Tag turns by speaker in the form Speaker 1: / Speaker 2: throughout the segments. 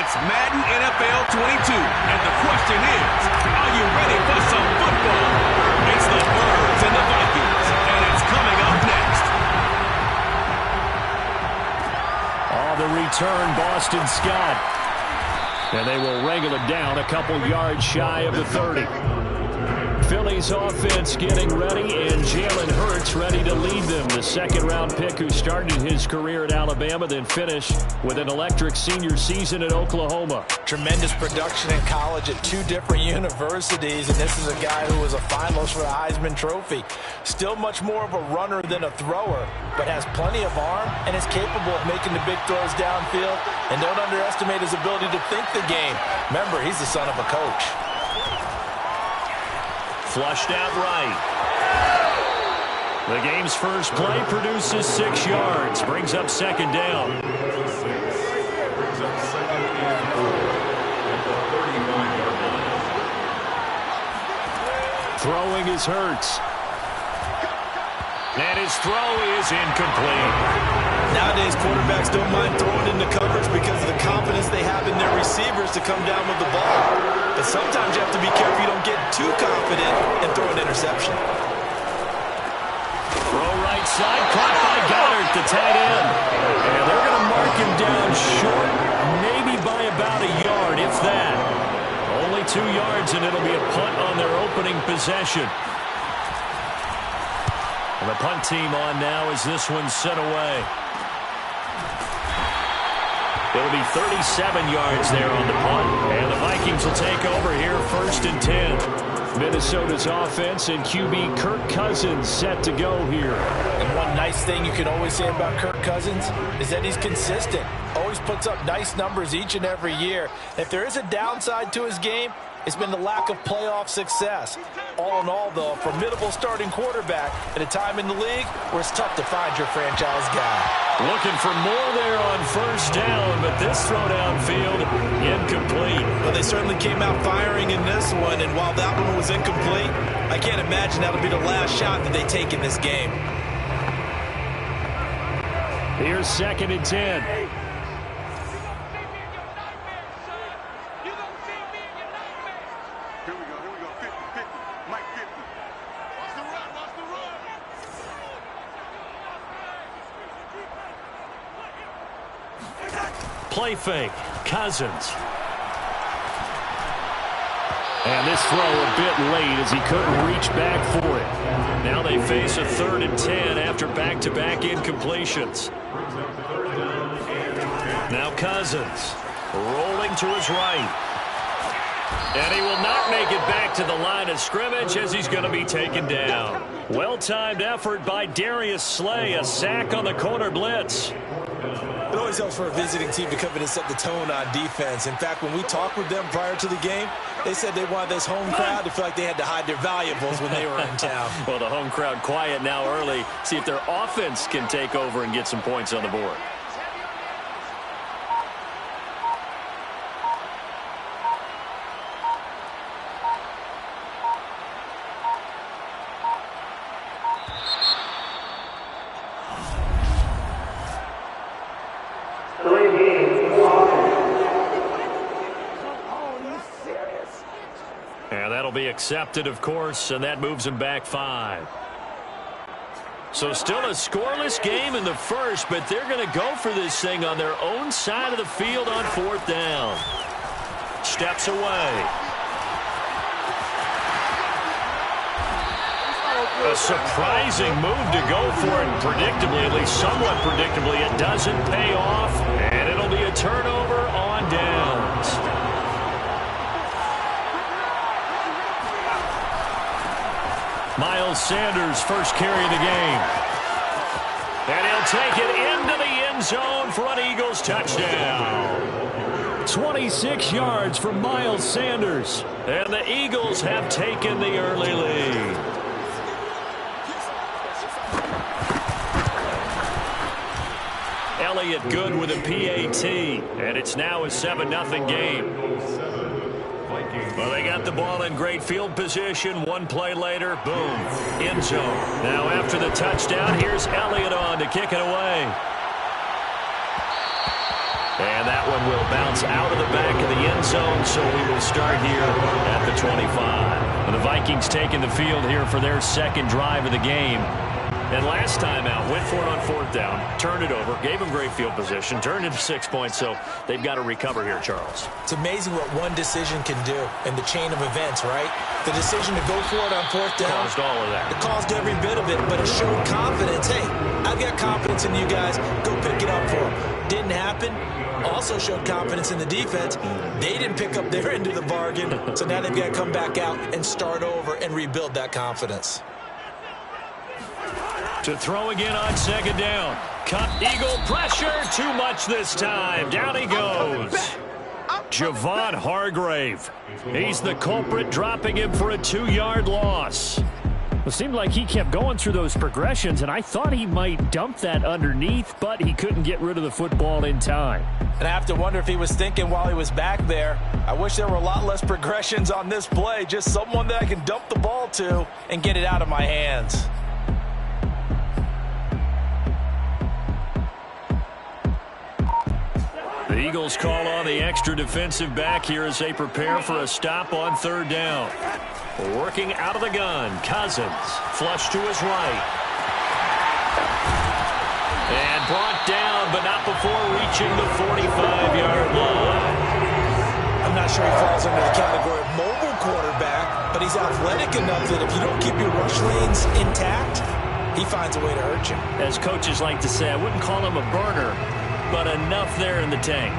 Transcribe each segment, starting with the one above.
Speaker 1: It's Madden NFL 22, and the question is, are you ready for some football? It's the Birds and the Vikings, and it's coming up next.
Speaker 2: On the return, Boston Scott. And they will wrangle it down a couple yards shy of the 30. Philly's offense getting ready, and Jalen Hurts ready to lead them. The second-round pick who started his career at Alabama, then finished with an electric senior season at Oklahoma.
Speaker 3: Tremendous production in college at 2 different universities, and this is a guy who was a finalist for the Heisman Trophy. Still much more of a runner than a thrower, but has plenty of arm and is capable of making the big throws downfield. And don't underestimate his ability to think the game. Remember, he's the son of a coach.
Speaker 2: Flushed out right. The game's first play produces 6 yards. Brings up second down. Throwing is Hurts. And his throw is incomplete.
Speaker 3: Nowadays, quarterbacks don't mind throwing into coverage because of the confidence they have in their receivers to come down with the ball. But sometimes you have to be careful you don't get too confident and throw an interception.
Speaker 2: Throw right side, caught by Goddard, the tight end. And they're going to mark him down short, maybe by about a yard, if that. Only 2 yards, and it'll be a punt on their opening possession. And the punt team on now as this one's sent away. It'll be 37 yards there on the punt. And the Vikings will take over here, 1st and 10. Minnesota's offense and QB Kirk Cousins set to go here.
Speaker 3: And one nice thing you can always say about Kirk Cousins is that he's consistent. Always puts up nice numbers each and every year. If there is a downside to his game, it's been the lack of playoff success. All in all, though, a formidable starting quarterback at a time in the league where it's tough to find your franchise guy.
Speaker 2: Looking for more there on 1st down, but this throw downfield incomplete.
Speaker 3: Well, they certainly came out firing in this one, and while that one was incomplete, I can't imagine that'll be the last shot that they take in this game.
Speaker 2: Here's 2nd and 10. Play fake, Cousins. And this throw a bit late as he couldn't reach back for it. Now they face a 3rd and 10 after back-to-back incompletions. Now Cousins rolling to his right. And he will not make it back to the line of scrimmage as he's going to be taken down. Well-timed effort by Darius Slay, a sack on the corner blitz.
Speaker 3: It always helps for a visiting team to come in and set the tone on defense. In fact, when we talked with them prior to the game, they said they wanted this home crowd to feel like they had to hide their valuables when they were in town.
Speaker 2: Well, the home crowd quiet now early. See if their offense can take over and get some points on the board. And that'll be accepted, of course, and that moves him back 5. So still a scoreless game in the first, but they're going to go for this thing on their own side of the field on 4th down. Steps away. A surprising move to go for it, and predictably, at least somewhat predictably, it doesn't pay off, and it'll be a turnover on downs. Miles Sanders, first carry of the game. And he'll take it into the end zone for an Eagles touchdown. 26 yards for Miles Sanders. And the Eagles have taken the early lead. Elliott good with a PAT. And it's now a 7-0 game. Well, they got the ball in great field position. One play later, boom, end zone. Now after the touchdown, here's Elliott on to kick it away. And that one will bounce out of the back of the end zone, so we will start here at the 25. And the Vikings taking the field here for their second drive of the game. And last time out, went for it on fourth down, turned it over, gave them great field position, turned into 6 points, so they've got to recover here, Charles.
Speaker 3: It's amazing what one decision can do in the chain of events, right? The decision to go for it on fourth down.
Speaker 2: Caused all of that.
Speaker 3: It caused every bit of it, but it showed confidence. Hey, I've got confidence in you guys. Go pick it up for them. Didn't happen. Also showed confidence in the defense. They didn't pick up their end of the bargain, so now they've got to come back out and start over and rebuild that confidence.
Speaker 2: To throw again on second down. Cut Eagle pressure. Too much this time. Down he goes. Javon Hargrave. He's the culprit, dropping him for a 2-yard loss.
Speaker 4: It seemed like he kept going through those progressions, and I thought he might dump that underneath, but he couldn't get rid of the football in time.
Speaker 3: And I have to wonder if he was thinking while he was back there, I wish there were a lot less progressions on this play. Just someone that I can dump the ball to and get it out of my hands.
Speaker 2: The Eagles call on the extra defensive back here as they prepare for a stop on third down. Working out of the gun, Cousins, flush to his right. And brought down, but not before reaching the 45-yard line.
Speaker 3: I'm not sure he falls under the category of mobile quarterback, but he's athletic enough that if you don't keep your rush lanes intact, he finds a way to hurt you.
Speaker 2: As coaches like to say, I wouldn't call him a burner, but enough there in the tank.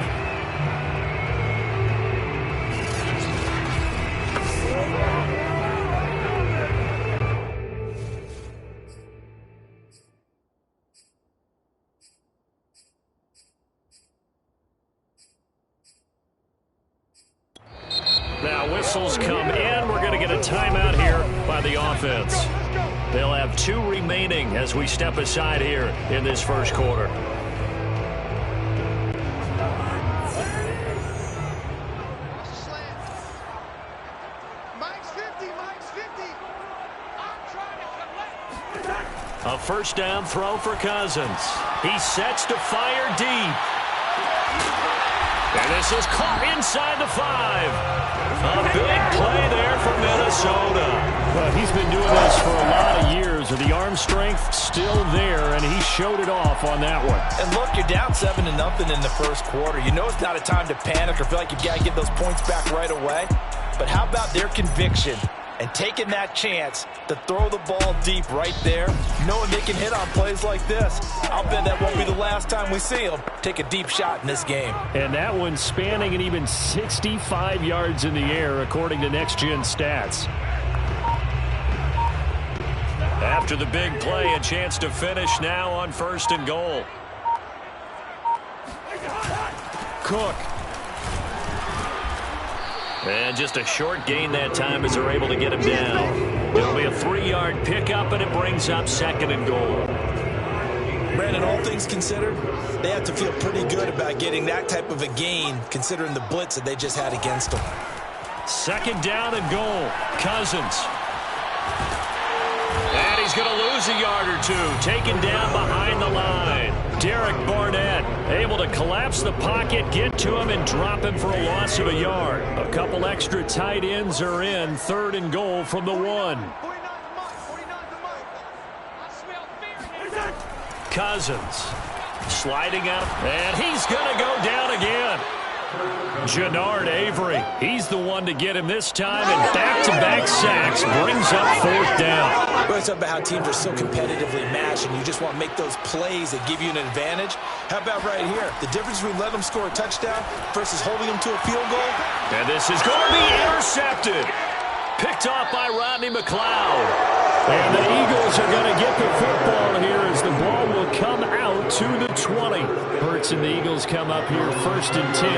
Speaker 2: Now whistles come in. We're going to get a timeout here by the offense. They'll have 2 remaining as we step aside here in this first quarter. A first down throw for Cousins. He sets to fire deep. And this is caught inside the 5. A big play there for Minnesota.
Speaker 4: Well, he's been doing this for a lot of years, with the arm strength still there, and he showed it off on that one.
Speaker 3: And look, you're down 7-0 in the first quarter. You know it's not a time to panic or feel like you've got to get those points back right away. But how about their conviction and taking that chance to throw the ball deep right there, knowing they can hit on plays like this? I'll bet that won't be the last time we see them take a deep shot in this game.
Speaker 4: And that one spanning and even 65 yards in the air, according to Next Gen Stats.
Speaker 2: After the big play, a chance to finish now on 1st and goal. Cook. And just a short gain that time as they're able to get him down. It'll be a 3-yard pickup, and it brings up 2nd and goal.
Speaker 3: Brandon, all things considered, they have to feel pretty good about getting that type of a gain, considering the blitz that they just had against them.
Speaker 2: 2nd down and goal. Cousins. And he's going to lose a yard or 2. Taken down behind the line. Derek Barnett able to collapse the pocket, get to him, and drop him for a loss of a yard. A couple extra tight ends are in. 3rd and goal from the 1. Cousins sliding out, and he's going to go down again. Jannard Avery, he's the one to get him this time, and back-to-back sacks brings up 4th down.
Speaker 3: Well, it's about how teams are so competitively matched, and you just want to make those plays that give you an advantage. How about right here? The difference between letting them score a touchdown versus holding them to a field goal.
Speaker 2: And this is going to be intercepted. Picked off by Rodney McLeod.
Speaker 4: And the Eagles are going to get the football here as the ball will come out to the 20. Hurts and the Eagles come up here 1st and 10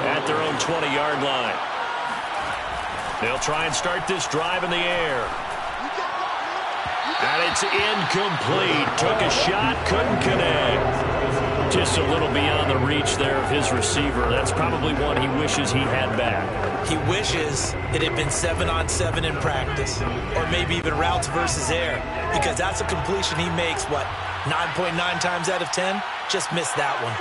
Speaker 2: at their own 20-yard line. They'll try and start this drive in the air. And it's incomplete. Took a shot, couldn't connect. Just a little beyond the reach there of his receiver. That's probably one he wishes he had back.
Speaker 3: He wishes it had been 7-on-7 in practice, or maybe even routes versus air, because that's a completion he makes, 9.9 times out of 10? Just missed that one.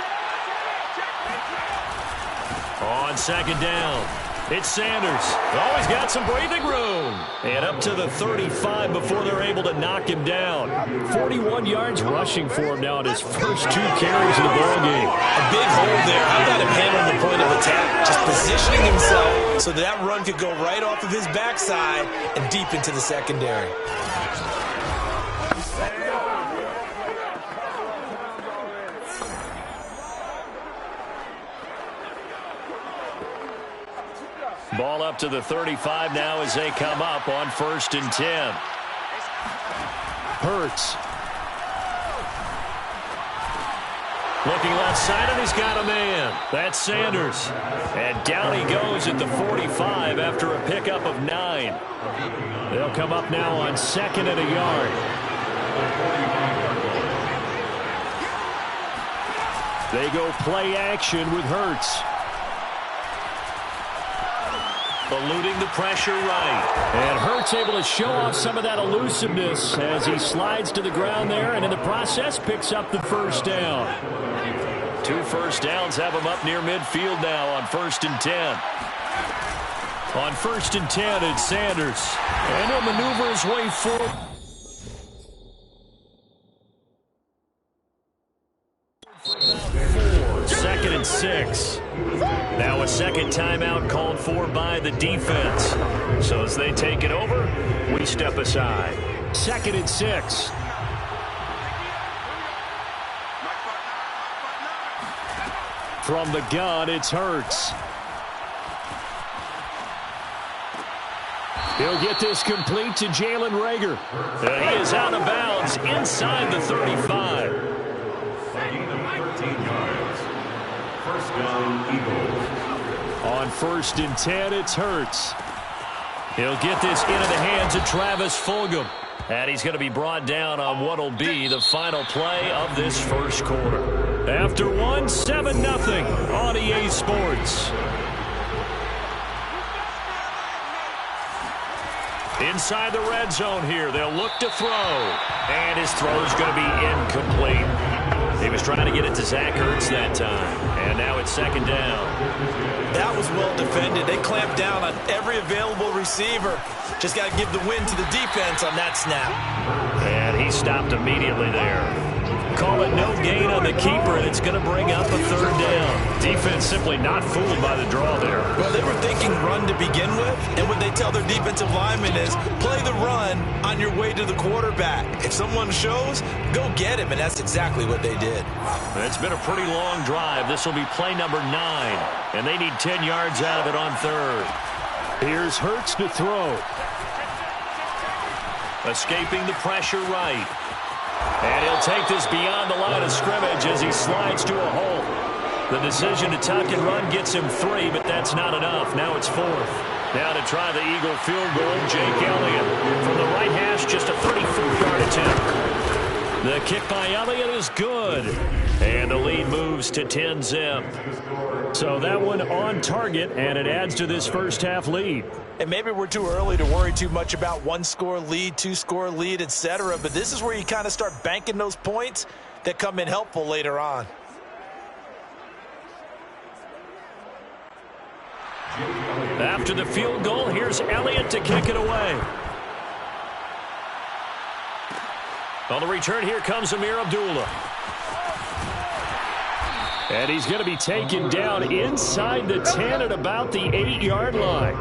Speaker 2: On second down, it's Sanders. Oh, he's got some breathing room. And up to the 35 before they're able to knock him down. 41 yards rushing for him now in his first 2 carries of the ballgame.
Speaker 3: A big hole there. How about him handling the point of attack? Just positioning himself so that run could go right off of his backside and deep into the secondary.
Speaker 2: Ball up to the 35 now as they come up on 1st and 10. Hurts. Looking left side, and he's got a man. That's Sanders. And down he goes at the 45 after a pickup of 9. They'll come up now on 2nd and a yard. They go play action with Hurts. Eluding the pressure right.
Speaker 4: And Hurts able to show off some of that elusiveness as he slides to the ground there, and in the process picks up the first down.
Speaker 2: 2 first downs have him up near midfield now on 1st and 10. On 1st and 10, it's Sanders.
Speaker 4: And he'll maneuver his way forward.
Speaker 2: Second and 6. Now a second timeout called for by the defense. So as they take it over, we step aside.
Speaker 4: 2nd and 6.
Speaker 2: From the gun, it's Hurts.
Speaker 4: He'll get this complete to Jalen Reagor.
Speaker 2: He is out of bounds inside the 35.
Speaker 1: 13 yards. First down, Eagles.
Speaker 2: On 1st and 10, it's Hurts. He'll get this into the hands of Travis Fulgham. And he's going to be brought down on what will be the final play of this first quarter. After 1, 7-0 on EA Sports. Inside the red zone here, they'll look to throw. And his throw is going to be incomplete. He was trying to get it to Zach Ertz that time. And now it's 2nd down.
Speaker 3: That was well defended. They clamped down on every available receiver. Just got to give the win to the defense on that snap.
Speaker 2: And he stopped immediately there. Call it no gain on the keeper, and it's going to bring up a 3rd down. Defense simply not fooled by the draw there.
Speaker 3: Well, they were thinking run to begin with, and what they tell their defensive linemen is play the run on your way to the quarterback. If someone shows, go get him, and that's exactly what they did.
Speaker 2: It's been a pretty long drive. This will be play number 9, and they need 10 yards out of it on 3rd.
Speaker 4: Here's Hurts to throw.
Speaker 2: Escaping the pressure right. And he'll take this beyond the line of scrimmage as he slides to a hole. The decision to tuck and run gets him 3, but that's not enough. Now it's 4th. Now to try the Eagle field goal, Jake Elliott. From the right hash, just a 34-yard attempt. The kick by Elliott is good. And the lead moves to 10-zip.
Speaker 4: So that one on target, and it adds to this first half lead.
Speaker 3: And maybe we're too early to worry too much about 1-score lead, 2-score lead, etc. But this is where you kind of start banking those points that come in helpful later on.
Speaker 2: After the field goal, here's Elliott to kick it away. On the return, here comes Amir Abdullah.
Speaker 4: And he's going to be taken down inside the 10 at about the 8-yard line.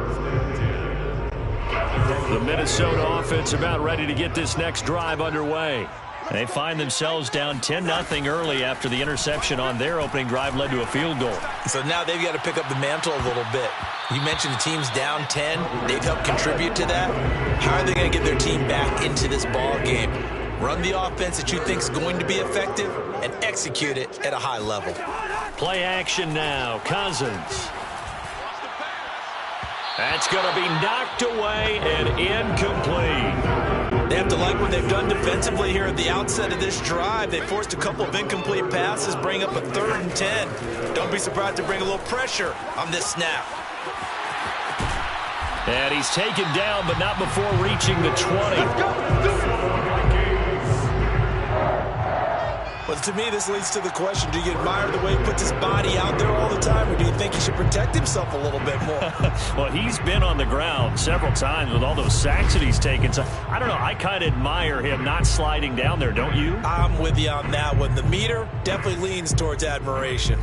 Speaker 2: The Minnesota offense about ready to get this next drive underway. They find themselves down 10-0 early after the interception on their opening drive led to a field goal.
Speaker 3: So now they've got to pick up the mantle a little bit. You mentioned the team's down 10. They've helped contribute to that. How are they going to get their team back into this ball game? Run the offense that you think is going to be effective and execute it at a high level.
Speaker 2: Play action now. Cousins. That's going to be knocked away and incomplete.
Speaker 3: They have to like what they've done defensively here at the outset of this drive. They forced a couple of incomplete passes, bring up a 3rd and 10. Don't be surprised to bring a little pressure on this snap.
Speaker 2: And he's taken down, but not before reaching the 20.
Speaker 3: But to me, this leads to the question, do you admire the way he puts his body out there all the time, or do you think he should protect himself a little bit more?
Speaker 2: Well, he's been on the ground several times with all those sacks that he's taken. So, I don't know, I kind of admire him not sliding down there, don't you?
Speaker 3: I'm with you on that one. The meter definitely leans towards admiration.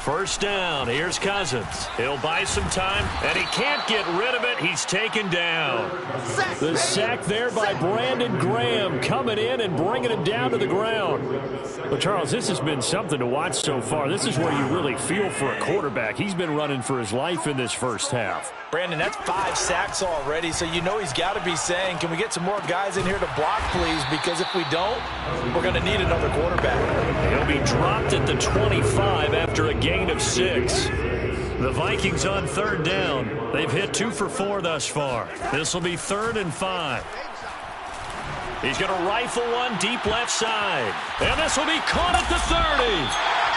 Speaker 2: First down, here's Cousins. He'll buy some time, and he can't get rid of it. He's taken down. The sack there by Brandon Graham coming in and bringing him down to the ground. Well, Charles, this has been something to watch so far. This is where you really feel for a quarterback. He's been running for his life in this first half.
Speaker 3: Brandon, that's 5 sacks already, so you know he's got to be saying, can we get some more guys in here to block, please? Because if we don't, we're going to need another quarterback.
Speaker 2: He'll be dropped at the 25 after a gain of 6. The Vikings on third down. They've hit 2 for 4 thus far. This will be 3rd and 5. He's going to rifle one deep left side. And this will be caught at the 30.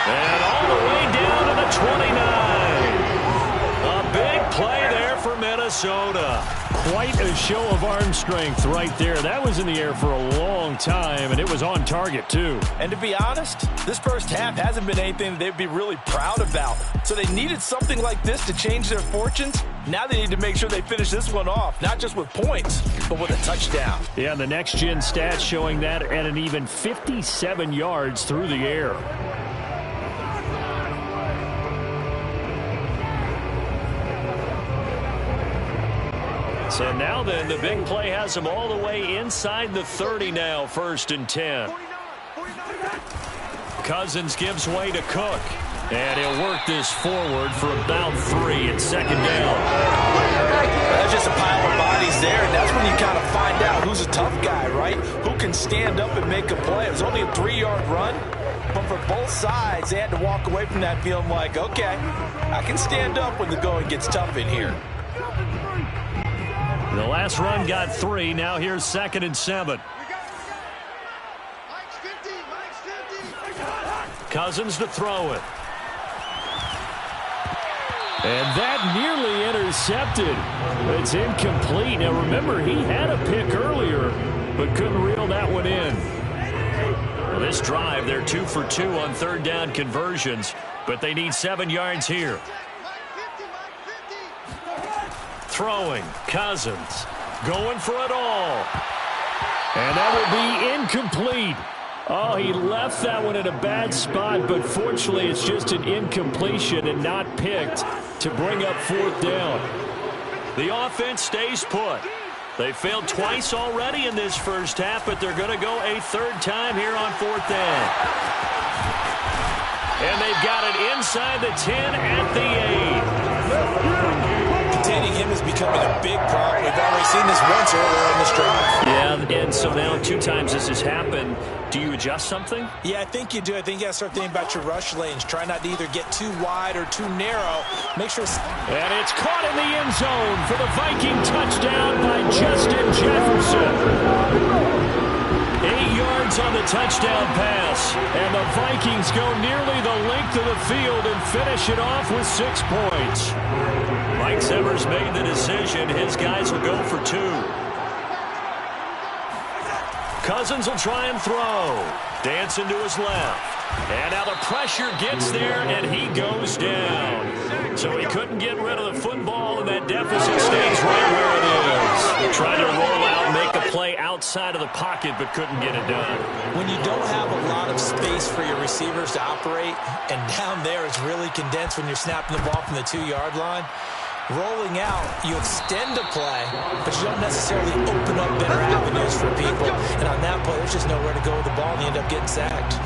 Speaker 2: And all the way down to the 29. A big play there for Minnesota. Quite a show of arm strength right there. That was in the air for a long time, and it was on target, too.
Speaker 3: And to be honest, this first half hasn't been anything that they'd be really proud about. So they needed something like this to change their fortunes. Now they need to make sure they finish this one off, not just with points, but with a touchdown.
Speaker 2: Yeah, and the next-gen stats showing that at an even 57 yards through the air. So now then, the big play has him all the way inside the 30 now, 1st and 10. Cousins gives way to Cook. And he'll work this forward for about 3 at 2nd down.
Speaker 3: That's just a pile of bodies there, and that's when you kind of find out who's a tough guy, right? Who can stand up and make a play. It was only a 3-yard run, but for both sides, they had to walk away from that feeling like, okay, I can stand up when the going gets tough in here.
Speaker 2: The last run got 3. Now here's 2nd and 7. Cousins to throw it. And that nearly intercepted. It's incomplete. Now remember, he had a pick earlier, but couldn't reel that one in. Well, this drive, they're 2 for 2 on 3rd down conversions, but they need 7 yards here. Throwing, Cousins, going for it all. And that will be incomplete. Oh, he left that one in a bad spot, but fortunately it's just an incompletion and not picked to bring up 4th down. The offense stays put. They failed twice already in this first half, but they're going to go a 3rd time here on 4th down. And they've got it inside the 10 at the 8.
Speaker 3: Containing him is becoming a big problem. We've already seen this once earlier in this drive.
Speaker 2: Yeah, and so now 2 times this has happened. Do you adjust something?
Speaker 3: Yeah, I think you do. I think you got to start thinking about your rush lanes. Try not to either get too wide or too narrow. Make sure.
Speaker 2: And it's caught in the end zone for the Viking touchdown by Justin Jefferson. 8 yards on the touchdown pass. And the Vikings go nearly the length of the field and finish it off with 6 points. Mike Zimmer's made the decision. His guys will go for 2. Cousins will try and throw. Dancing to his left. And now the pressure gets there, and he goes down. So he couldn't get rid of the football, and that deficit stays right where it is. Trying to roll out, make a play outside of the pocket, but couldn't get it done.
Speaker 3: When you don't have a lot of space for your receivers to operate, and down there it's really condensed when you're snapping the ball from the 2-yard line, rolling out, you extend a play, but you don't necessarily open up better avenues for people. And on that play, there's just nowhere to go with the ball, and you end up getting sacked.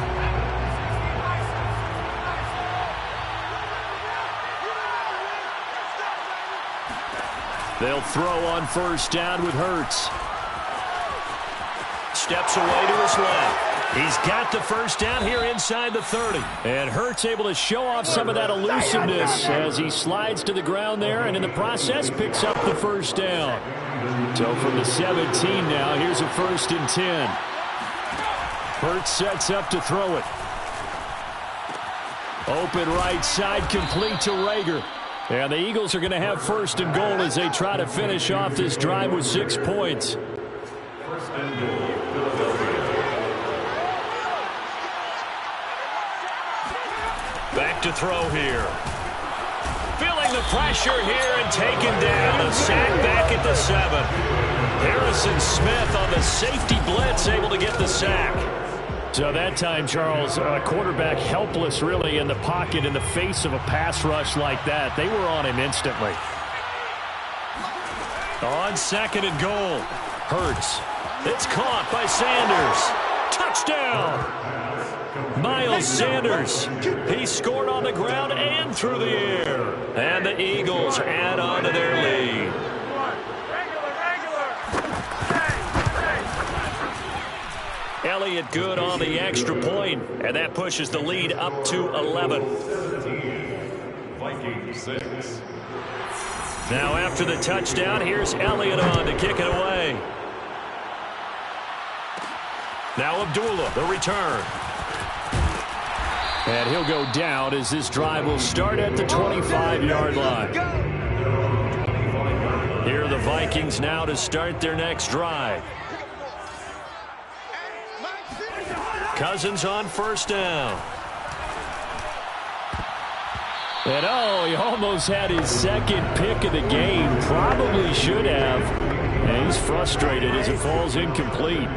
Speaker 2: They'll throw on 1st down with Hurts. Steps away to his left. He's got the 1st down here inside the 30. And Hurts able to show off some of that elusiveness as he slides to the ground there, and in the process picks up the 1st down. So from the 17 now, here's a 1st and 10. Hurts sets up to throw it. Open right side, complete to Rager. And the Eagles are going to have first and goal as they try to finish off this drive with 6 points. Back to throw here. Feeling the pressure here and taken down. A sack back at the 7. Harrison Smith on the safety blitz, able to get the sack. So that time, Charles, quarterback helpless really in the pocket in the face of a pass rush like that. They were on him instantly. On second and goal. Hurts. It's caught by Sanders. Touchdown! Miles Sanders. He scored on the ground and through the air. And the Eagles add on to their lead. Elliott good on the extra point, and that pushes the lead up to 11.
Speaker 1: Viking 6.
Speaker 2: Now after the touchdown, here's Elliott on to kick it away. Now Abdullah, the return. And he'll go down as this drive will start at the 25-yard line. Here are the Vikings now to start their next drive. Cousins on first down. And oh, he almost had his second pick of the game. Probably should have. And he's frustrated as it falls incomplete.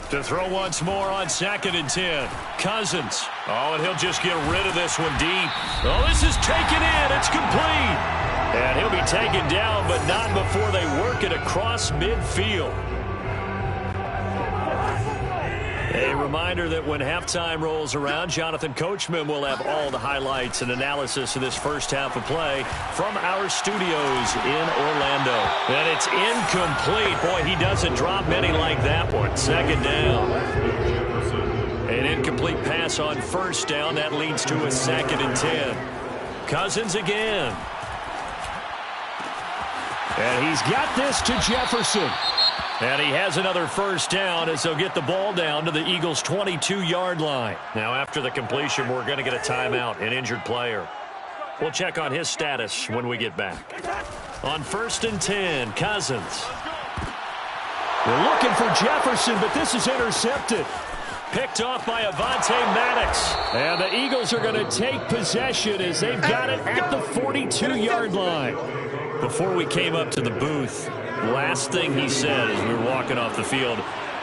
Speaker 2: To throw once more on second and 10. Cousins. Oh, and he'll just get rid of this one deep. Oh, this is taken in. It's complete. And he'll be taken down, but not before they work it across midfield. A reminder that when halftime rolls around, Jonathan Coachman will have all the highlights and analysis of this first half of play from our studios in Orlando. And it's incomplete. Boy, he doesn't drop many like that one. Second down. An incomplete pass on first down. That leads to a second and 10. Cousins again. And he's got this to Jefferson. And he has another first down as they'll get the ball down to the Eagles' 22-yard line. Now, after the completion, we're going to get a timeout, an injured player. We'll check on his status when we get back. On first and 10, Cousins. We're looking for Jefferson, but this is intercepted. Picked off by Avonte Maddox. And the Eagles are going to take possession as they've got it at the 42-yard line. Before we came up to the booth, last thing he said as we were walking off the field,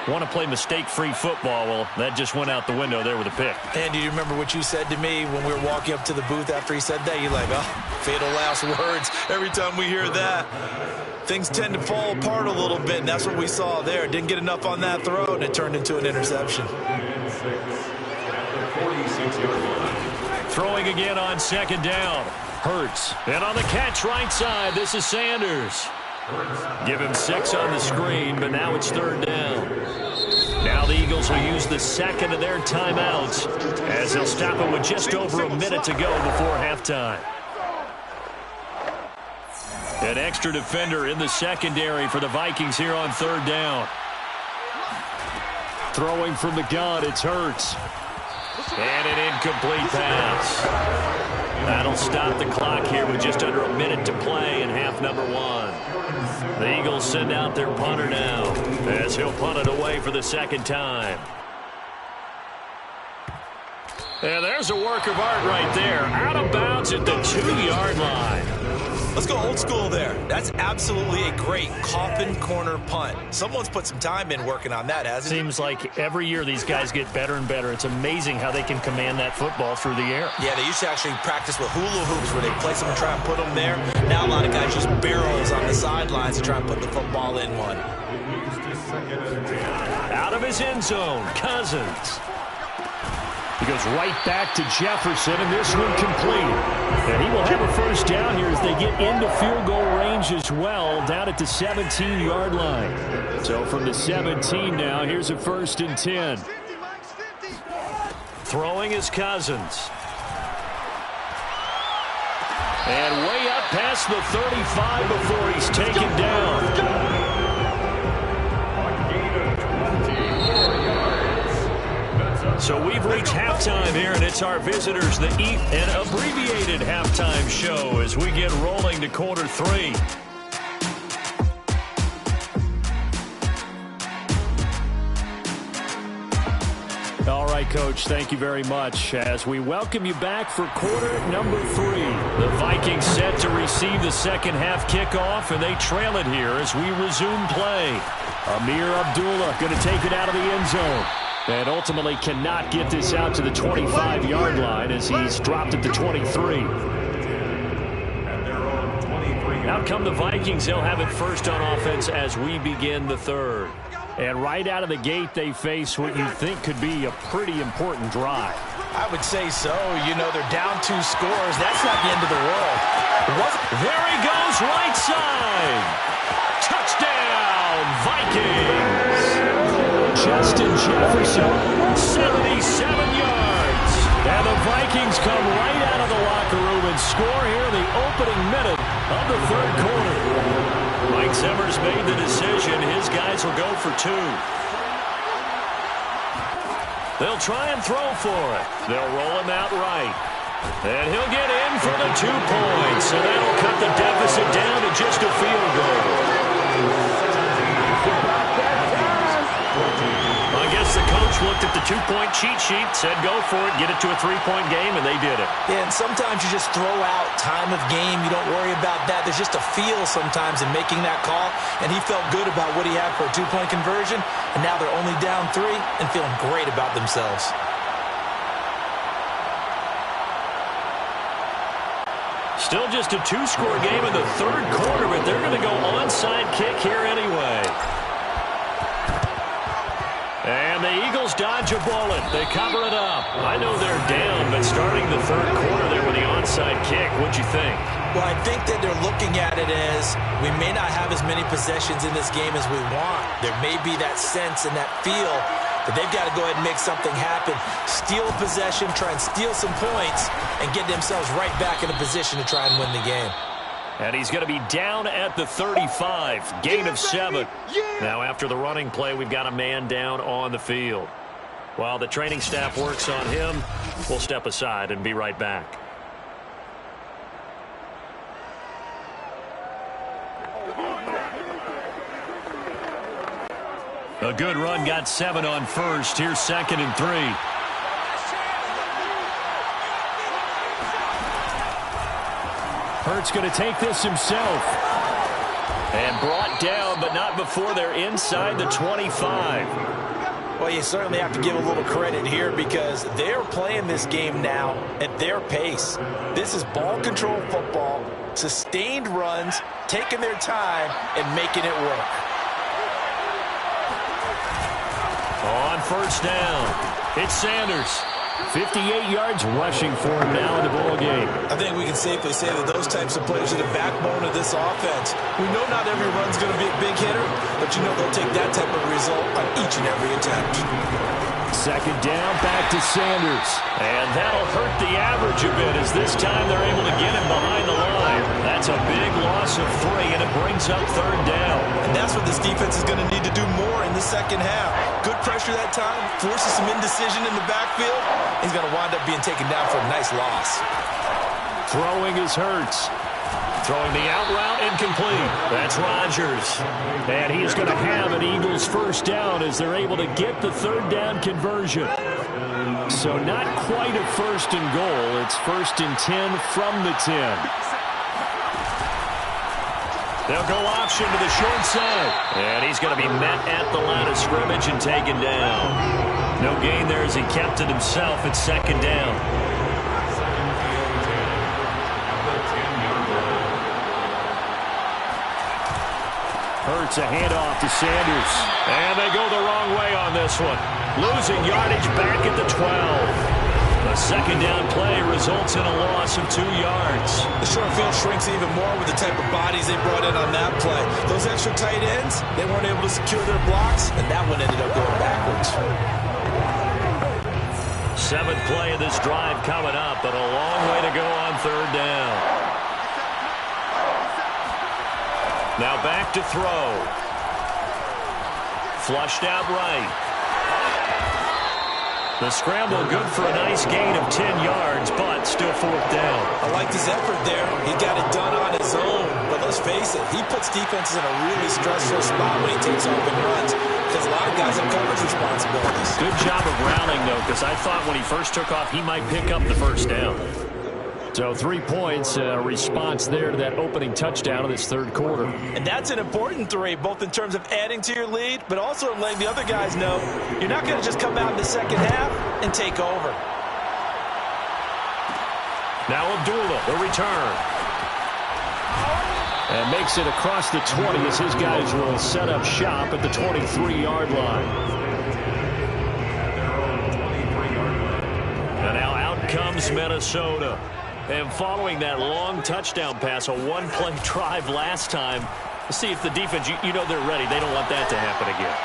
Speaker 2: want to play mistake-free football. Well, that just went out the window there with a pick.
Speaker 3: And do you remember what you said to me when we were walking up to the booth after he said that? You're like, oh, fatal last words. Every time we hear that, things tend to fall apart a little bit, and that's what we saw there. Didn't get enough on that throw, and it turned into an interception.
Speaker 2: Throwing again on second down. Hurts. And on the catch right side, this is Sanders. Give him 6 on the screen, but now it's third down. Now the Eagles will use the second of their timeouts as they'll stop it with just over a minute to go before halftime. An extra defender in the secondary for the Vikings here on third down. Throwing from the gun, it's Hurts. And an incomplete pass. That'll stop the clock here with just under a minute to play in half number 1. The Eagles send out their punter now as he'll punt it away for the second time. And there's a work of art right there. Out of bounds at the 2-yard line.
Speaker 3: Let's go old school there. That's absolutely a great coffin corner punt. Someone's put some time in working on that, hasn't it?
Speaker 2: Seems like every year these guys get better and better. It's amazing how they can command that football through the air.
Speaker 3: Yeah, they used to actually practice with hula hoops where they place them and try and put them there. Now a lot of guys just barrels on the sidelines to try and put the football in one.
Speaker 2: Out of his end zone, Cousins. He goes right back to Jefferson, and this one complete. And he will have a first down here as they get into field goal range as well, down at the 17-yard line. So from the 17 now, here's a first and 10. Throwing is Cousins. And way up past the 35 before he's taken down. halftime here, and it's our visitors that eat an abbreviated halftime show as we get rolling to quarter 3. All right, Coach, thank you very much. As we welcome you back for quarter number 3. The Vikings set to receive the second half kickoff, and they trail it here as we resume play. Amir Abdullah going to take it out of the end zone. And ultimately cannot get this out to the 25-yard line as he's dropped at the 23. Out come the Vikings. They'll have it first on offense as we begin the third. And right out of the gate, they face what you think could be a pretty important drive.
Speaker 3: I would say so. You know, they're down 2 scores. That's not the end of the world.
Speaker 2: There he goes, right side. Touchdown, Vikings. Justin Jefferson, 77 yards. And the Vikings come right out of the locker room and score here in the opening minute of the third quarter. Mike Zimmer's made the decision. His guys will go for 2. They'll try and throw for it. They'll roll him out right. And he'll get in for the 2 points. So that'll cut the deficit down to just a field goal. I guess the coach looked at the 2-point cheat sheet, said go for it, get it to a 3-point game, and they did it.
Speaker 3: Yeah, and sometimes you just throw out time of game. You don't worry about that. There's just a feel sometimes in making that call, and he felt good about what he had for a 2-point conversion, and now they're only down 3 and feeling great about themselves.
Speaker 2: Still just a 2-score game in the third quarter, but they're going to go onside kick here anyway. And the Eagles dodge a bullet. They cover it up. I know they're down, but starting the third quarter there with the onside kick, what'd you think?
Speaker 3: Well, I think that they're looking at it as we may not have as many possessions in this game as we want. There may be that sense and that feel that they've got to go ahead and make something happen. Steal a possession, try and steal some points, and get themselves right back in a position to try and win the game.
Speaker 2: And he's going to be down at the 35, gain of 7. Now after the running play, we've got a man down on the field. While the training staff works on him, we'll step aside and be right back. A good run, got 7 on first. Here's 2nd and 3. Hurts going to take this himself. And brought down, but not before they're inside the 25.
Speaker 3: Well, you certainly have to give a little credit here because they're playing this game now at their pace. This is ball control football, sustained runs, taking their time, and making it work.
Speaker 2: On first down, it's Sanders. 58 yards rushing for him now in the ball game.
Speaker 3: I think we can safely say that those types of players are the backbone of this offense. We know not every run's going to be a big hitter, but you know they'll take that type of result on each and every attempt.
Speaker 2: 2nd down, back to Sanders. And that'll hurt the average a bit as this time they're able to get him behind the line. That's a big loss of 3, and it brings up 3rd down.
Speaker 3: And that's what this defense is going to need to do more in the second half. Good pressure that time, forces some indecision in the backfield. He's going to wind up being taken down for a nice loss.
Speaker 2: Throwing is Hurts. Throwing the out route, incomplete. That's Rodgers. And he is going to have an Eagles first down as they're able to get the 3rd down conversion. So not quite a 1st and goal. It's 1st and 10 from the 10. They'll go option to the short side. And he's going to be met at the line of scrimmage and taken down. No gain there as he kept it himself at 2nd down. Hurts a handoff to Sanders. And they go the wrong way on this one. Losing yardage back at the 12. The 2nd down play results in a loss of 2 yards.
Speaker 3: The short field shrinks even more with the type of bodies they brought in on that play. Those extra tight ends, they weren't able to secure their blocks, and that one ended up going backwards.
Speaker 2: 7th play of this drive coming up, but a long way to go on 3rd down. Now back to throw. Flushed out right. The scramble good for a nice gain of 10 yards, but still fourth down.
Speaker 3: I liked his effort there. He got it done on his own. But let's face it, he puts defenses in a really stressful spot when he takes off and runs because a lot of guys have coverage responsibilities.
Speaker 2: Good job of rallying, though, because I thought when he first took off, he might pick up the first down. So 3 points, response there to that opening touchdown in this third quarter.
Speaker 3: And that's an important 3, both in terms of adding to your lead, but also letting the other guys know you're not going to just come out in the second half and take over.
Speaker 2: Now Abdullah, the return. And makes it across the 20 as his guys will set up shop at the 23-yard line. And now out comes Minnesota. And following that long touchdown pass, a one-play drive last time, see if the defense, you know they're ready. They don't want that to happen again.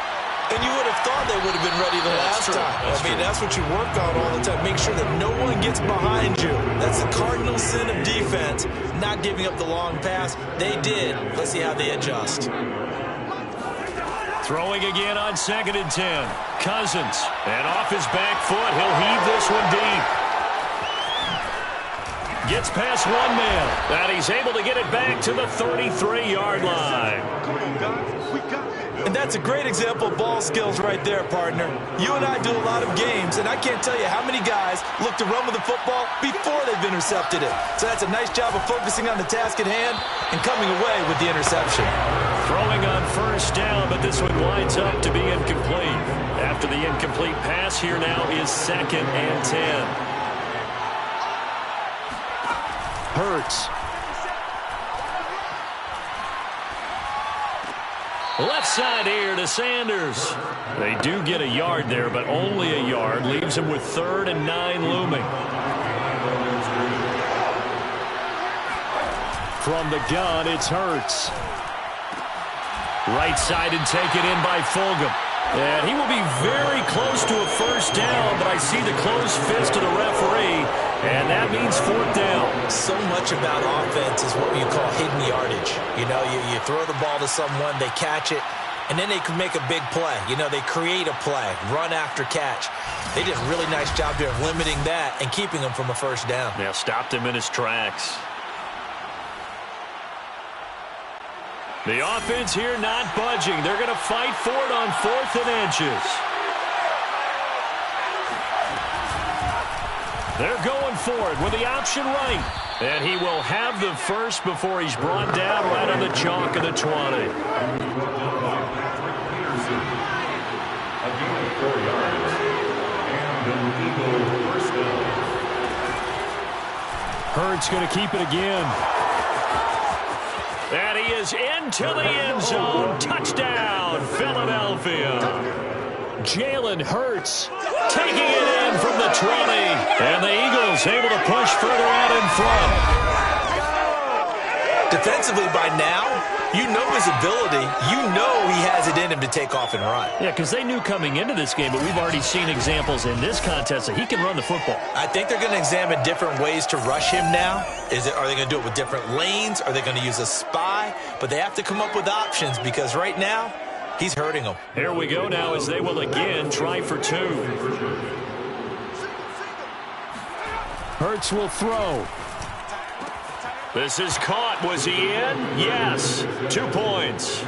Speaker 3: And you would have thought they would have been ready the last time. That's what you work on all the time. Make sure that no one gets behind you. That's the cardinal sin of defense, not giving up the long pass. They did. Let's see how they adjust.
Speaker 2: Throwing again on 2nd and 10. Cousins. And off his back foot, he'll heave this one deep. Gets past one man, and he's able to get it back to the 33-yard line.
Speaker 3: And that's a great example of ball skills right there, partner. You and I do a lot of games, and I can't tell you how many guys look to run with the football before they've intercepted it. So that's a nice job of focusing on the task at hand and coming away with the interception.
Speaker 2: Throwing on first down, but this one winds up to be incomplete. After the incomplete pass, here now is 2nd and 10. Hurts. Left side here to Sanders. They do get a yard there, but only a yard. Leaves him with 3rd and 9 looming. From the gun, it's Hurts. Right side and taken in by Fulgham. And he will be very close to a first down, but I see the closed fist of the referee, and that means 4th down.
Speaker 3: So much about offense is what you call hidden yardage. You know, you throw the ball to someone, they catch it, and then they can make a big play. You know, they create a play, run after catch. They did a really nice job there of limiting that and keeping him from a first down.
Speaker 2: Yeah, stopped him in his tracks. The offense here not budging. They're going to fight for it on 4th and inches. They're going for it with the option right. And he will have the first before he's brought down right on the chalk of the 20. Hurts going to keep it again. And he is into the end zone. Touchdown, Philadelphia. Jalen Hurts taking it in from the 20. And the Eagles able to push further out in front.
Speaker 3: Defensively by now, you know his ability. You know he has it in him to take off and run.
Speaker 2: Yeah, because they knew coming into this game, but we've already seen examples in this contest that he can run the football.
Speaker 3: I think they're going to examine different ways to rush him now. Are they going to do it with different lanes? Are they going to use a spy? But they have to come up with options because right now, he's hurting them.
Speaker 2: Here we go now as they will again try for 2. Hurts will throw. This is caught. Was he in? Yes. 2 points.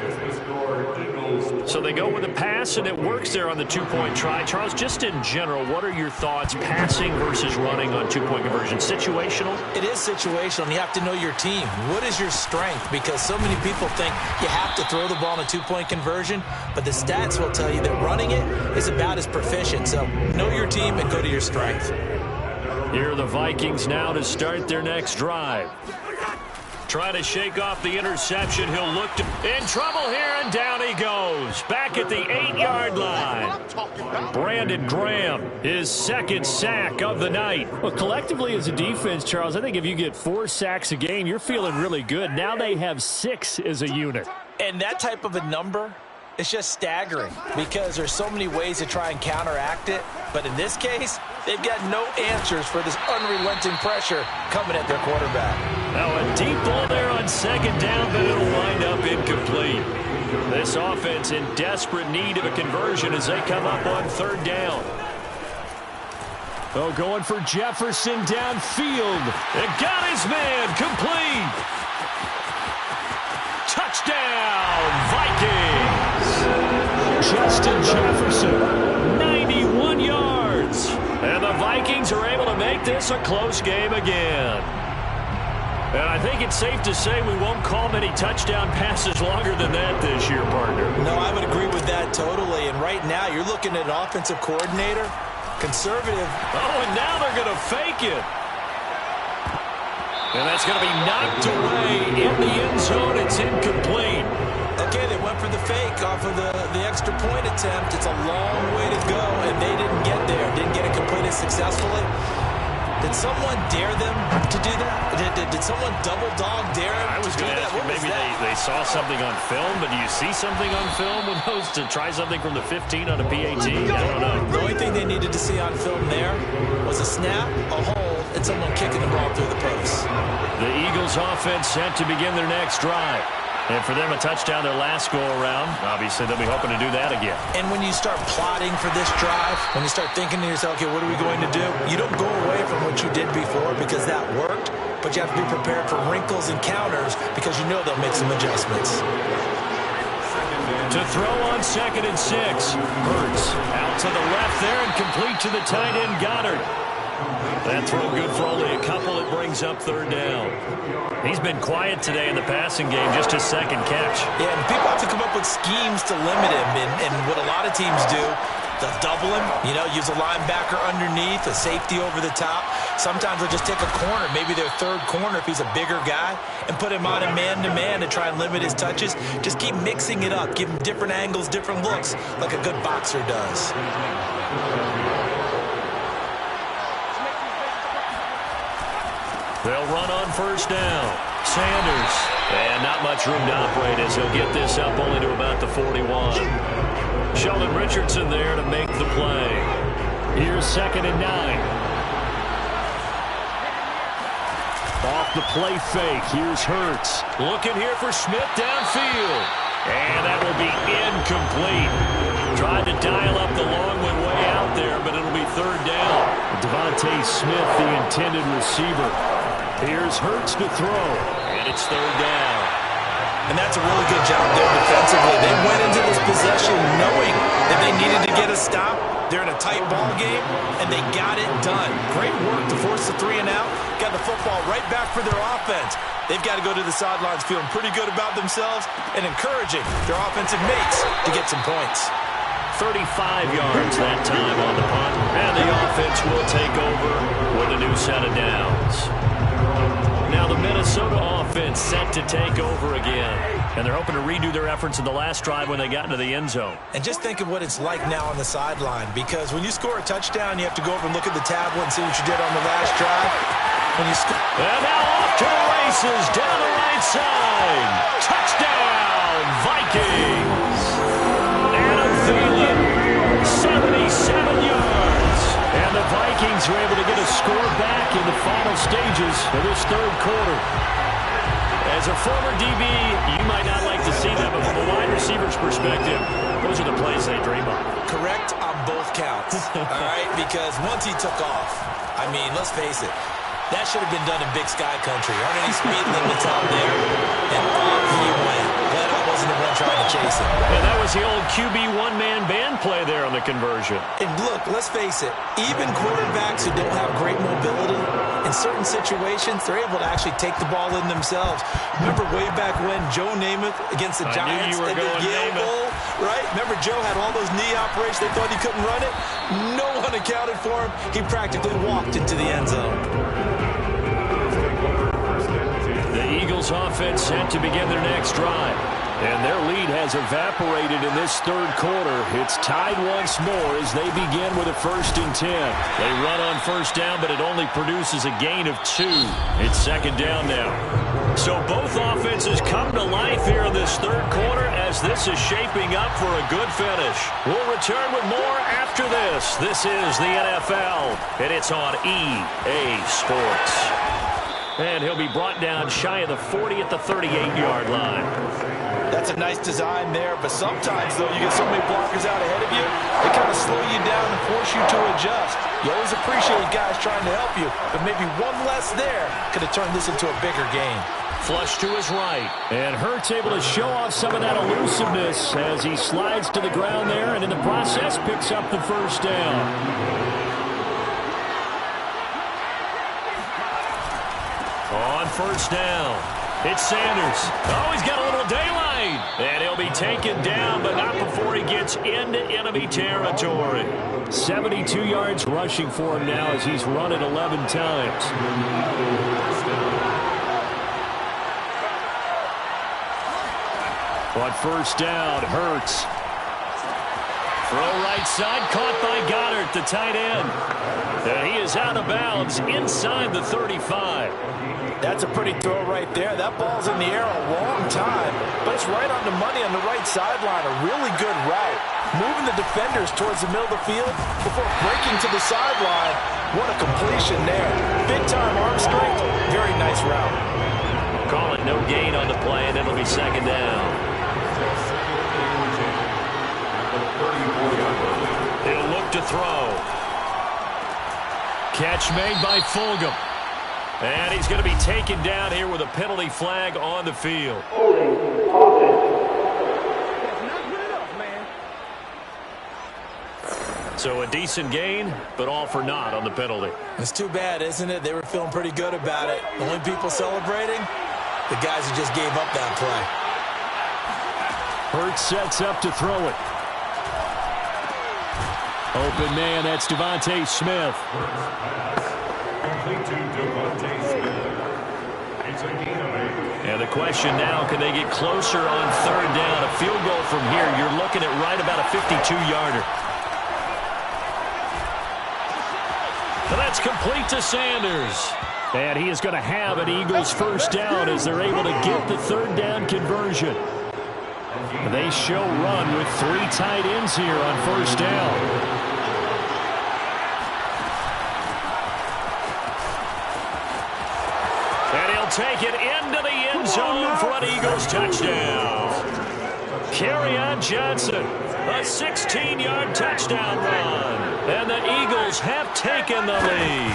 Speaker 2: So they go with a pass, and it works there on the 2-point try. Charles, just in general, what are your thoughts passing versus running on 2-point conversion? Situational?
Speaker 3: It is situational, and you have to know your team. What is your strength? Because so many people think you have to throw the ball in a 2-point conversion, but the stats will tell you that running it is about as proficient. So know your team and go to your strength.
Speaker 2: Here are the Vikings now to start their next drive. Trying to shake off the interception. He'll look in trouble here, and down he goes. Back at the 8-yard line. Brandon Graham, his 2nd sack of the night.
Speaker 4: Well, collectively as a defense, Charles, I think if you get 4 sacks a game, you're feeling really good. Now they have 6 as a unit.
Speaker 3: And that type of a number, it's just staggering because there's so many ways to try and counteract it. But in this case, they've got no answers for this unrelenting pressure coming at their quarterback.
Speaker 2: Now a deep ball there on 2nd down, but it'll wind up incomplete. This offense in desperate need of a conversion as they come up on 3rd down. Oh, going for Jefferson downfield. It got his man complete. Touchdown, Vikings. Justin Jefferson, 91 yards. And the Vikings are able to make this a close game again. And I think it's safe to say we won't call many touchdown passes longer than that this year, partner.
Speaker 3: No, I would agree with that totally. And right now, you're looking at an offensive coordinator, conservative.
Speaker 2: Oh, and now they're going to fake it. And that's going to be knocked away in the end zone. It's incomplete.
Speaker 3: Okay, they went for the fake off of the extra point attempt. It's a long way to go, and they didn't get there. Didn't get it completed successfully. Did someone dare them to do that? Did someone double dog dare them
Speaker 2: I was
Speaker 3: to do
Speaker 2: going to
Speaker 3: that?
Speaker 2: ask you, maybe they saw something on film, but do you see something on film with those to try something from the 15 on a PAT? I don't know.
Speaker 3: The only thing they needed to see on film there was a snap, a hold, and someone kicking the ball through the post.
Speaker 2: The Eagles offense set to begin their next drive. And for them, a touchdown their last go-around. Obviously, they'll be hoping to do that again.
Speaker 3: And when you start plotting for this drive, when you start thinking to yourself, okay, what are we going to do? You don't go away from what you did before because that worked, but you have to be prepared for wrinkles and counters because you know they'll make some adjustments.
Speaker 2: To throw on 2nd and 6. Hurts out to the left there and complete to the tight end, Goddard. That throw good for only a couple. It brings up 3rd down. He's been quiet today in the passing game, just his 2nd catch.
Speaker 3: Yeah, and people have to come up with schemes to limit him. And what a lot of teams do, they'll double him, use a linebacker underneath, a safety over the top. Sometimes they'll just take a corner, maybe their 3rd corner if he's a bigger guy, and put him on a man-to-man to try and limit his touches. Just keep mixing it up. Give him different angles, different looks, like a good boxer does.
Speaker 2: They'll run on 1st down. Sanders. And not much room to operate as he'll get this up only to about the 41. Sheldon Richardson there to make the play. Here's 2nd and 9. Off the play fake. Here's Hurts. Looking here for Smith downfield. And that will be incomplete. Tried to dial up the long one way out there, but it'll be 3rd down. Devontae Smith, the intended receiver. Here's Hurts to throw, and it's 3rd down.
Speaker 3: And that's a really good job there defensively. They went into this possession knowing that they needed to get a stop. They're in a tight ball game, and they got it done. Great work to force the 3 and out. Got the football right back for their offense. They've got to go to the sidelines feeling pretty good about themselves and encouraging their offensive mates to get some points.
Speaker 2: 35 yards that time on the punt, and the offense will take over with a new set of downs. Now the Minnesota offense set to take over again. And they're hoping to redo their efforts in the last drive when they got into the end zone.
Speaker 3: And just think of what it's like now on the sideline, because when you score a touchdown, you have to go over and look at the tablet and see what you did on the last drive. When you score,
Speaker 2: and now off to the races down the right side. Touchdown, Vikings. Adam Thielen, 77 yards. And the Vikings are able to get a score back in the final stages of this 3rd quarter. As a former DB, you might not like to see that, but from a wide receiver's perspective, those are the plays they dream of.
Speaker 3: Correct on both counts, all right? Because once he took off, I mean, let's face it, that should have been done in Big Sky Country. Aren't any speed limits out there? And off he went. Glad I wasn't the one trying to chase him.
Speaker 2: And that was the old QB one-man band play there on the conversion.
Speaker 3: And look, let's face it, even quarterbacks who don't have great mobility, in certain situations, they're able to actually take the ball in themselves. Remember way back when Joe Namath against the Giants
Speaker 2: at
Speaker 3: the Yale Bowl, right? Remember Joe had all those knee operations. They thought he couldn't run it. No one accounted for him. He practically walked into the end zone.
Speaker 2: The Eagles offense set to begin their next drive. And their lead has evaporated in this 3rd quarter. It's tied once more as they begin with a 1st and 10. They run on 1st down, but it only produces a gain of 2. It's 2nd down now. So both offenses come to life here in this 3rd quarter as this is shaping up for a good finish. We'll return with more after this. This is the NFL, and it's on EA Sports. And he'll be brought down shy of the 40 at the 38-yard line.
Speaker 3: That's a nice design there, but sometimes, though, you get so many blockers out ahead of you, they kind of slow you down and force you to adjust. You always appreciate guys trying to help you, but maybe one less there could have turned this into a bigger game.
Speaker 2: Flush to his right. And Hurts able to show off some of that elusiveness as he slides to the ground there, and in the process picks up the first down. On first down, it's Sanders. Oh, he's got a little daylight. And he'll be taken down, but not before he gets into enemy territory. 72 yards rushing for him now as he's run it 11 times. On first down, Hurts. Throw right side, caught by Goddard, the tight end. And he is out of bounds inside the 35.
Speaker 3: That's a pretty throw right there. That ball's in the air a long time, but it's right on the money on the right sideline. A really good route. Moving the defenders towards the middle of the field before breaking to the sideline. What a completion there. Big-time arm strength. Very nice route.
Speaker 2: Call it no gain on the play, and it'll be second down. He'll look to throw. Catch made by Fulgham. And he's going to be taken down here with a penalty flag on the field. So a decent gain, but all for naught on the penalty.
Speaker 3: It's too bad, isn't it? They were feeling pretty good about it. The only people celebrating, the guys who just gave up that play.
Speaker 2: Hurts sets up to throw it. Open man, that's Devontae Smith. And the question now, can they get closer on third down? A field goal from here, you're looking at right about a 52-yarder. And that's complete to Sanders. And he is going to have an Eagles first down as they're able to get the third down conversion. They show run with three tight ends here on first down. Take it into the end zone for an Eagles touchdown. Kerryon Johnson, a 16-yard touchdown run. And the Eagles have taken the lead.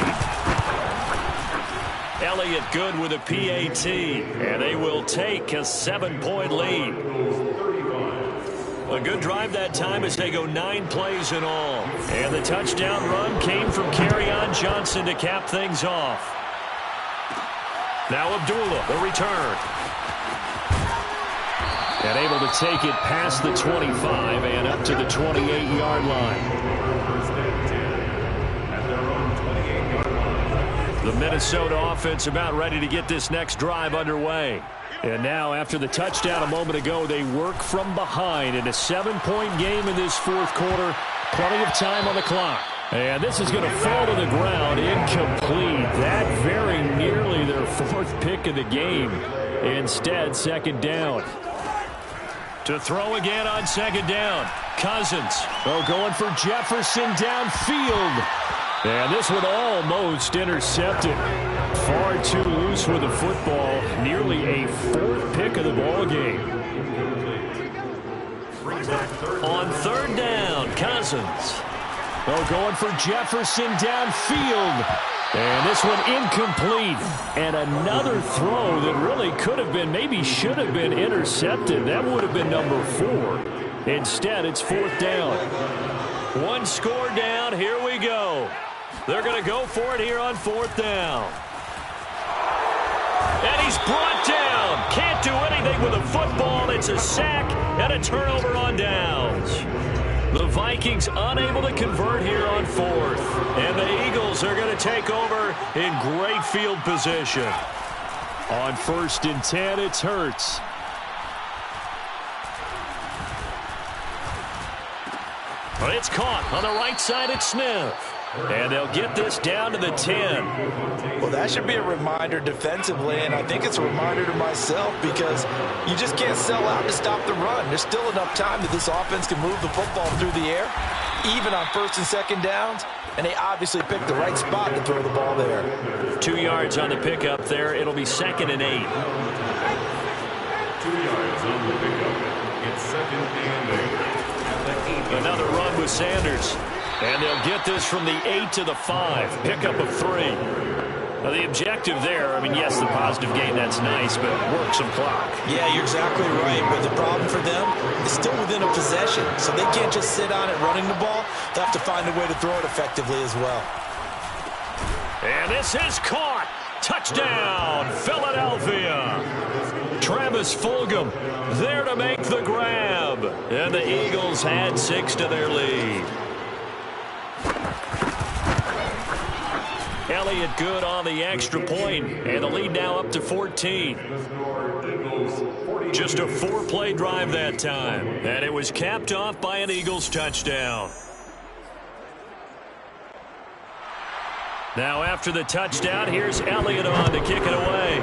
Speaker 2: Elliott good with a PAT. And they will take a 7-point lead. A good drive that time as they go 9 plays in all. And the touchdown run came from Kerryon Johnson to cap things off. Now Abdullah, the return. And able to take it past the 25 and up to the 28-yard line. The Minnesota offense about ready to get this next drive underway. And now after the touchdown a moment ago, they work from behind in a 7-point game in this fourth quarter. Plenty of time on the clock. And this is going to fall to the ground, incomplete. That very nearly their fourth pick of the game. Instead, second down. To throw again on second down. Cousins. Oh, going for Jefferson downfield. And this one almost intercepted. Far too loose with the football. Nearly a fourth pick of the ball game. On third down, Cousins. Oh, going for Jefferson downfield. And this one incomplete. And another throw that really could have been, maybe should have been intercepted. That would have been number 4. Instead, it's fourth down. One score down. Here we go. They're going to go for it here on fourth down. And he's brought down. Can't do anything with the football. It's a sack and a turnover on downs. The Vikings unable to convert here on fourth. And the Eagles are going to take over in great field position. On 1st and 10, it's Hurts. It's caught on the right side. It's Smith. And they'll get this down to the 10.
Speaker 3: Well, that should be a reminder defensively, and I think it's a reminder to myself because you just can't sell out to stop the run. There's still enough time that this offense can move the football through the air, even on 1st and 2nd downs, and they obviously picked the right spot to throw the ball there.
Speaker 2: 2 yards on the pickup there. It'll be 2nd and 8.
Speaker 1: 2 yards on the pickup.
Speaker 2: with Sanders. And they'll get this from the 8 to the 5. Pickup of 3. Now, the objective there, I mean, yes, the positive gain, that's nice, but work some clock.
Speaker 3: Yeah, you're exactly right. But the problem for them is still within a possession. So they can't just sit on it running the ball. They'll have to find a way to throw it effectively as well.
Speaker 2: And this is caught. Touchdown, Philadelphia. Travis Fulgham there to make the grab. And the Eagles add 6 to their lead. Elliott good on the extra point, and the lead now up to 14. Just a 4-play drive that time, and it was capped off by an Eagles touchdown. Now after the touchdown, here's Elliott on to kick it away.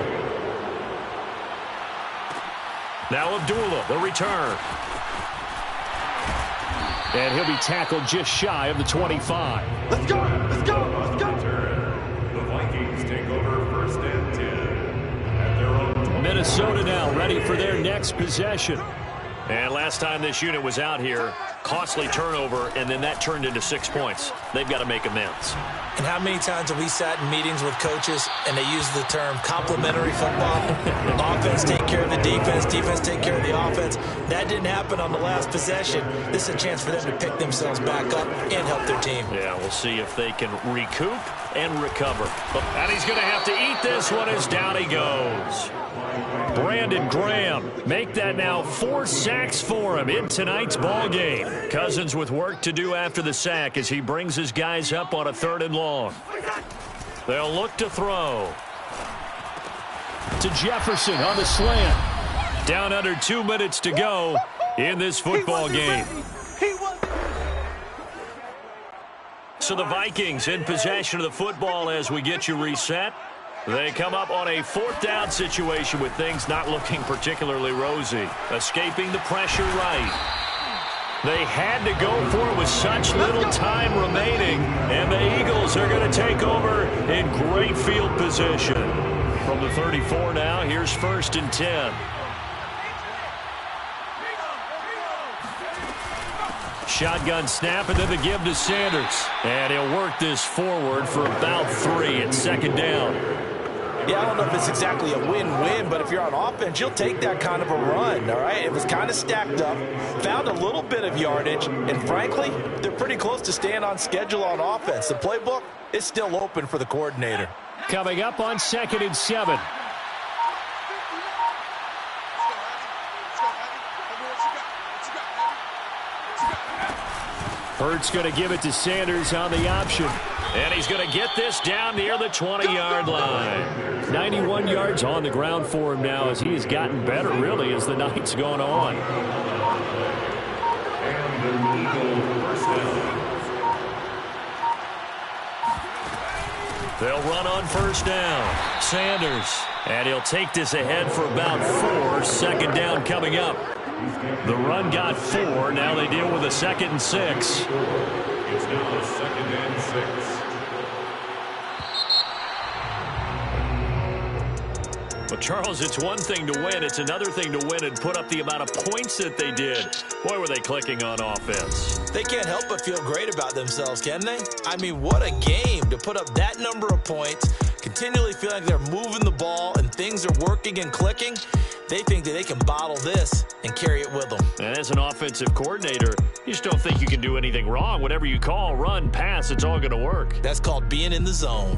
Speaker 2: Now Abdullah, the return. And he'll be tackled just shy of the 25.
Speaker 5: Let's go! Let's go! Let's go!
Speaker 1: The Vikings take over 1st and 10 at their own.
Speaker 2: Minnesota now ready for their next possession. And last time this unit was out here, costly turnover, and then that turned into 6 points. They've got to make amends.
Speaker 3: And how many times have we sat in meetings with coaches and they use the term complementary football? Offense take care of the defense, defense take care of the offense. That didn't happen on the last possession. This is a chance for them to pick themselves back up and help their team.
Speaker 2: Yeah, we'll see if they can recoup and recover. And he's going to have to eat this one as down he goes. Brandon Graham, make that now 4 sacks for him in tonight's ball game. Cousins with work to do after the sack as he brings his guys up on a 3rd and long. They'll look to throw. To Jefferson on the slant. Down under 2 minutes to go in this football game. So the Vikings in possession of the football as we get you reset. They come up on a 4th down situation with things not looking particularly rosy. Escaping the pressure right. They had to go for it with such little time remaining. And the Eagles are going to take over in great field position. From the 34 now, here's 1st and 10. Shotgun snap and then the give to Sanders. And he'll work this forward for about 3 at 2nd down.
Speaker 3: Yeah, I don't know if it's exactly a win-win, but if you're on offense, you'll take that kind of a run, all right? It was kind of stacked up, found a little bit of yardage, and frankly, they're pretty close to staying on schedule on offense. The playbook is still open for the coordinator.
Speaker 2: Coming up on 2nd and 7. Hurts going to give it to Sanders on the option. And he's going to get this down near the 20-yard line. 91 yards on the ground for him now as he has gotten better, really, as the night's gone on.
Speaker 1: And the Eagle 1st down.
Speaker 2: They'll run on 1st down. Sanders. And he'll take this ahead for about 4. 2nd down coming up. The run got 4. Now they deal with a 2nd and 6.
Speaker 1: It's now 2nd and 6.
Speaker 2: Well, Charles, it's one thing to win. It's another thing to win and put up the amount of points that they did. Boy, were they clicking on offense.
Speaker 3: They can't help but feel great about themselves, can they? I mean, what a game to put up that number of points, continually feel like they're moving the ball and things are working and clicking. They think that they can bottle this and carry it with them.
Speaker 2: And as an offensive coordinator, you just don't think you can do anything wrong. Whatever you call, run, pass, it's all going to work.
Speaker 3: That's called being in the zone.